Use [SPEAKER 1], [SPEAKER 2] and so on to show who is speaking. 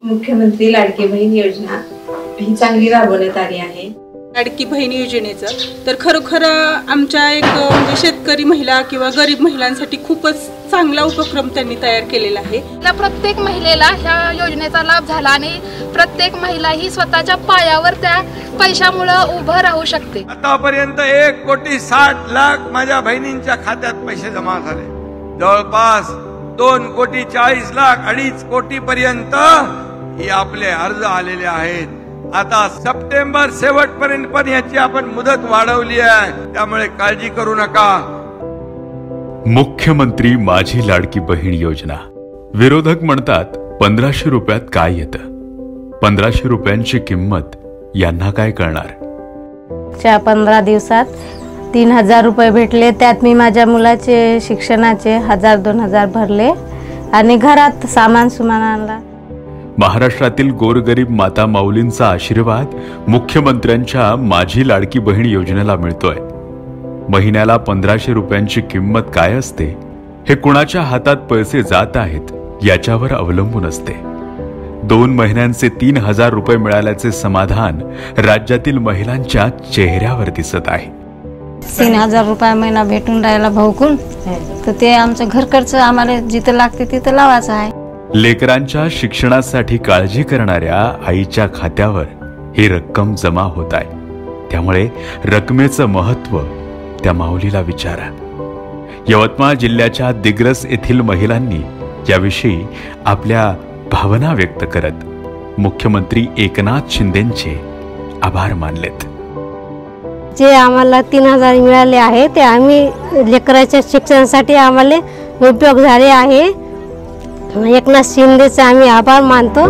[SPEAKER 1] मुख्यमंत्री लाडकी बहीण योजना ही चांगली राबवण्यात आली आहे।
[SPEAKER 2] लाडकी बहीण योजनेचं तर खरोखर आमच्या एक म्हणजे शेतकरी महिला किंवा गरीब महिलांसाठी खूपच चांगला उपक्रम त्यांनी तयार केलेला आहे।
[SPEAKER 3] प्रत्येक महिलेला ह्या योजनेचा लाभ झाला आणि प्रत्येक महिला ही स्वतःच्या पायावर त्या पैशामुळे उभं राहू शकते।
[SPEAKER 4] आतापर्यंत 1,60,00,000 माझ्या बहिणींच्या खात्यात पैसे जमा झाले। जवळपास 2,40,40,00,000 2.5 कोटी पर्यंत हे आपले अर्ज आलेले आहेत। आता सप्टेंबर शेवटपर्यंत पण याची आपण मुदत वाढवली आहे, त्यामुळे काळजी करू नका।
[SPEAKER 5] मुख्यमंत्री माझी लाडकी बहीण योजना। विरोधक म्हणतात 1500 रुपयात काय येतं? 1500 रुपयांची किंमत यांना काय कळणार?
[SPEAKER 6] 15 दिवसात 3,000 रुपये भेटले। त्यात मी माझ्या मुलाचे शिक्षणाचे 1,000-2,000 भरले आणि घरात सामान सुमान आणला।
[SPEAKER 5] महाराष्ट्रातील गोरगरीब माता माऊलींचा आशीर्वाद मुख्यमंत्र्यांच्या माझी लाडकी बहीण योजनेला मिळतोय। महिन्याला 1500 रुपयांची किंमत काय असते हे कुणाच्या हातात पैसे जात आहेत याच्यावर अवलंबून असते। 2 महिन्यांचे 3,000 रुपये मिळाल्याचे समाधान राज्यातील महिलांच्या चेहऱ्यावर दिसत आहे।
[SPEAKER 6] 3,000 रुपये महिना भेटून राहिला भाऊकून, तर ते आमचं घर खर्च आम्हाला जिथं लागते तिथं लावायचं आहे।
[SPEAKER 5] लेकरांच्या शिक्षणासाठी काळजी करणाऱ्या आईच्या खात्यावर ही रक्कम जमा होत आहे, त्यामुळे रकमेचं महत्त्व त्या माऊलीला विचारा। यवतमाळ जिल्ह्याच्या दिग्रस येथील महिलांनी याविषयी आपल्या भावना व्यक्त करत मुख्यमंत्री एकनाथ शिंदेंचे आभार मानलेत।
[SPEAKER 6] जे आम्हाला 3,000 मिळाले आहे ते आम्ही लेकराच्या शिक्षणासाठी आम्हाला उपयोग झाले आहे। एकनाथ शिंदेचे आम्ही आभार मानतो।